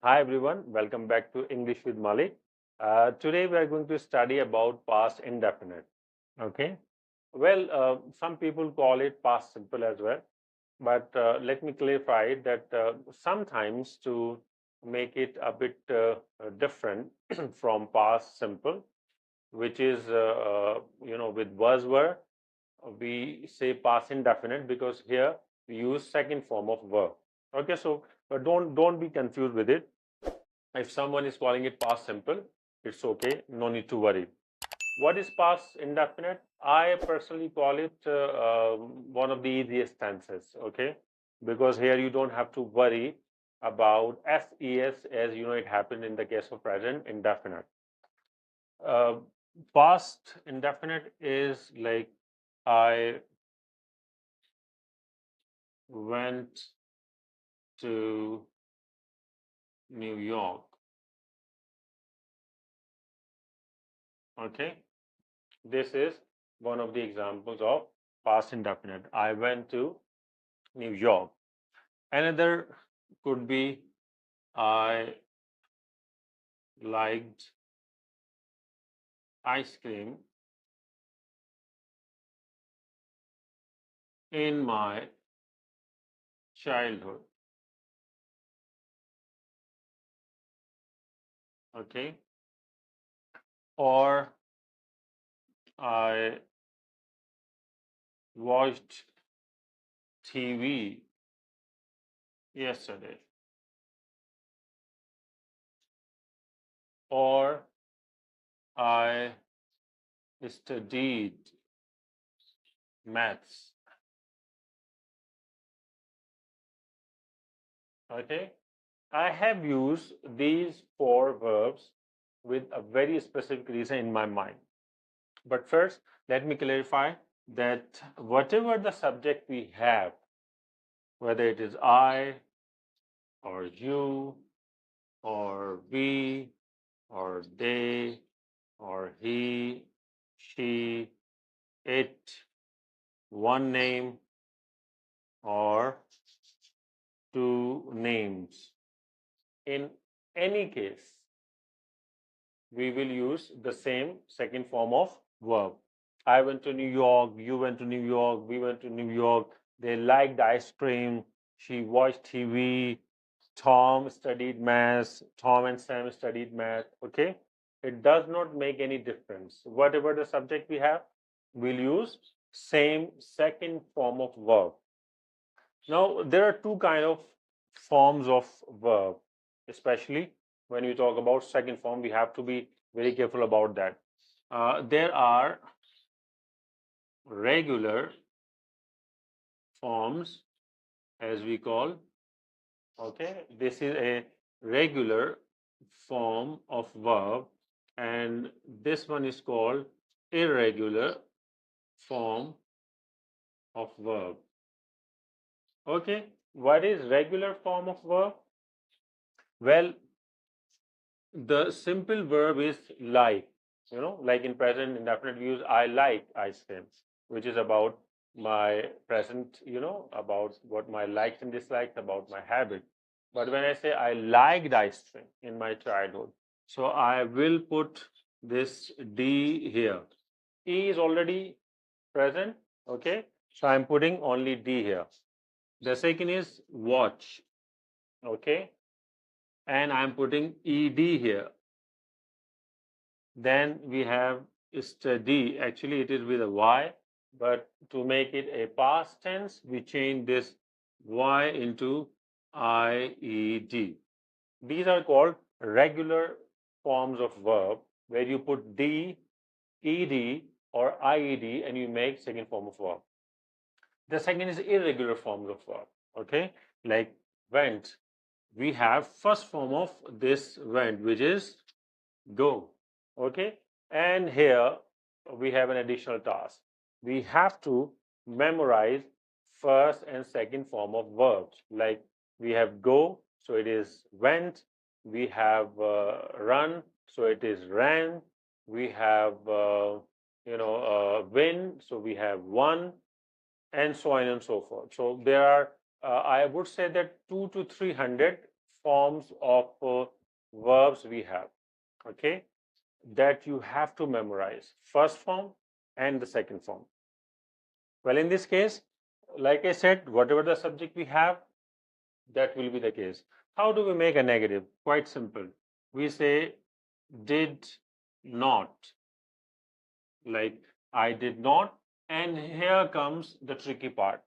Hi everyone, welcome back to English with Malik. Today we are going to study about past indefinite. Okay. Well, some people call it past simple as well, but let me clarify it that sometimes to make it a bit different from past simple, which is with buzzword, we say past indefinite because here we use second form of verb. Okay, so don't be confused with it. If someone is calling it past simple, it's okay, no need to worry. What is past indefinite? I personally call it one of the easiest tenses, okay? Because here you don't have to worry about SES as you know it happened in the case of present indefinite. Uh, Past indefinite is like I went to New York, okay? This is one of the examples of past indefinite. I went to New York. Another could be I liked ice cream in my childhood. Okay. Or I watched TV yesterday. Or I studied maths. Okay. I have used these four verbs with a very specific reason in my mind. But first, let me clarify that whatever the subject we have, whether it is I or you or we or they or he, she, it, one name or two names. In any case, we will use the same second form of verb. I went to New York, you went to New York, we went to New York, they liked ice cream, she watched TV, Tom studied math, Tom and Sam studied math, okay? It does not make any difference. Whatever the subject we have, we'll use same second form of verb. Now, there are two kind of forms of verb, especially when we talk about second form, we have to be very careful about that. There are regular forms, as we call, okay? This is a regular form of verb, and this one is called irregular form of verb. Okay, what is regular form of verb? Well, the simple verb is like, like in present indefinite we use I like ice cream, which is about my present, about what my likes and dislikes, about my habit. But when I say I liked ice cream in my childhood, so I will put this D here. E is already present, okay? So I'm putting only D here. The second is watch, okay? And I'm putting ED here. Then we have study. Actually, it is with a Y, but to make it a past tense, we change this Y into IED. These are called regular forms of verb where you put D, ED, or IED and you make second form of verb. The second is irregular forms of verb. Okay, like went. We have first form of this went, which is go. Okay, and here we have an additional task. We have to memorize first and second form of verbs. Like we have go, so it is went. We have run, so it is ran. We have win, so we have won, and so on and so forth. So there are, I would say that 200 to 300 forms of verbs we have, okay, that you have to memorize: first form and the second form. Well, in this case, like I said, whatever the subject we have, that will be the case. How do we make a negative? Quite simple. We say did not, like I did not, and here comes the tricky part.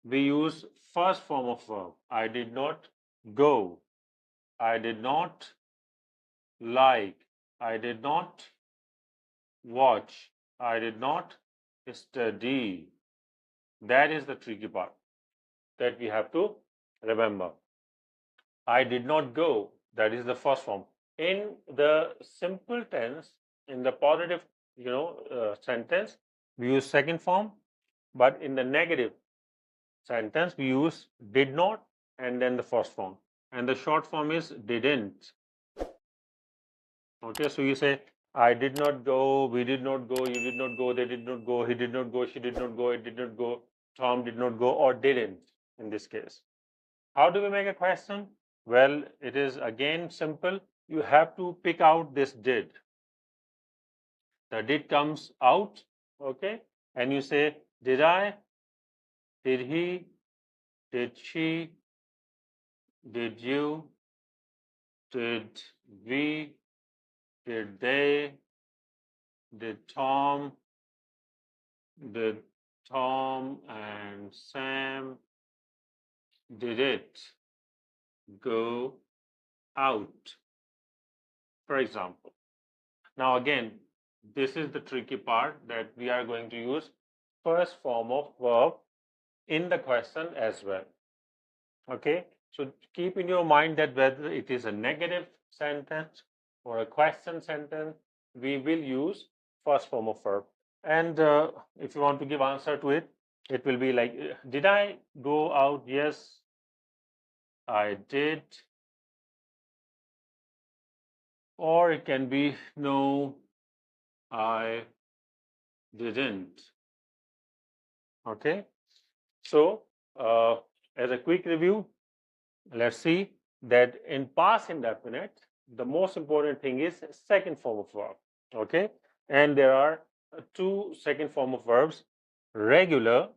We use first form of verb. I did not go. I did not like. I did not watch. I did not study. That is the tricky part that we have to remember. I did not go. That is the first form. In the simple tense, in the positive, sentence, we use second form. But in the negative sentence, we use did not and then the first form. And the short form is didn't. Okay, so you say, I did not go, we did not go, you did not go, they did not go, he did not go, she did not go, it did not go, Tom did not go, or didn't in this case. How do we make a question? Well, it is again simple. You have to pick out this did. The did comes out, okay, and you say, did I, did he, did she, did you, did we, did they, did Tom, did Tom and Sam, did it go out, for example. Now again, this is the tricky part, that we are going to use first form of verb in the question as well. Okay, so keep in your mind that whether it is a negative sentence or a question sentence, we will use first form of verb. And if you want to give answer to it, it will be like, did I go out? Yes, I did. Or it can be, no, I didn't. Okay, so as a quick review, let's see that in past indefinite, the most important thing is second form of verb. Okay, and there are two second form of verbs: regular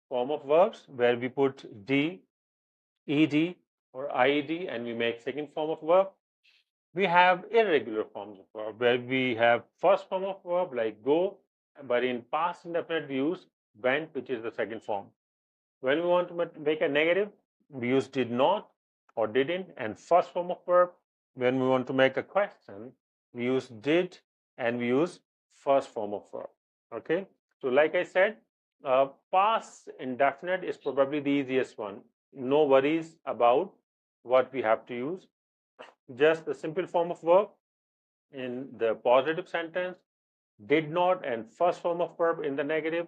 form of verbs, where we put d, ed, or ied, and we make second form of verb. We have irregular forms of verb, where we have first form of verb like go, but in past indefinite we use went, which is the second form. When we want to make a negative, we use did not or didn't and first form of verb. When we want to make a question, we use did and we use first form of verb. Okay, so like I said, past indefinite is probably the easiest one. No worries about what we have to use. Just the simple form of verb in the positive sentence, did not and first form of verb in the negative,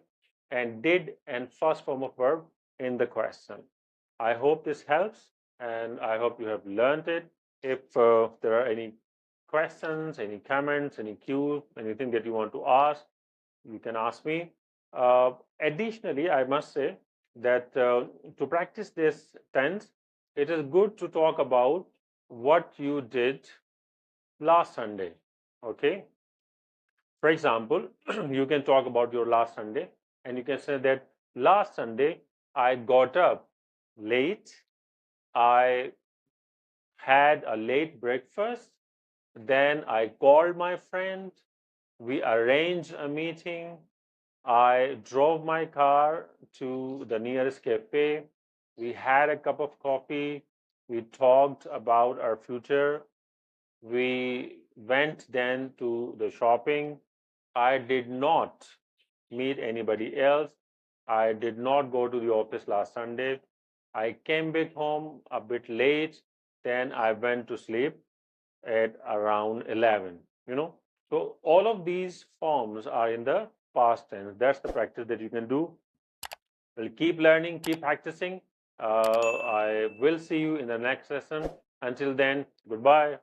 and did and first form of verb in the question. I hope this helps, and I hope you have learned it. If there are any questions, any comments, any cues, anything that you want to ask, you can ask me. Additionally, I must say that to practice this tense, it is good to talk about what you did last Sunday. Okay, for example, you can talk about your last Sunday, and you can say that last Sunday I got up late, I had a late breakfast, then I called my friend, we arranged a meeting, I drove my car to the nearest cafe, we had a cup of coffee, we talked about our future, we went then to the shopping. I did not meet anybody else. I did not go to the office last Sunday. I came back home a bit late. Then I went to sleep at around 11. So all of these forms are in the past tense. That's the practice that you can do. Well, keep learning, keep practicing. I will see you in the next lesson. Until then, goodbye.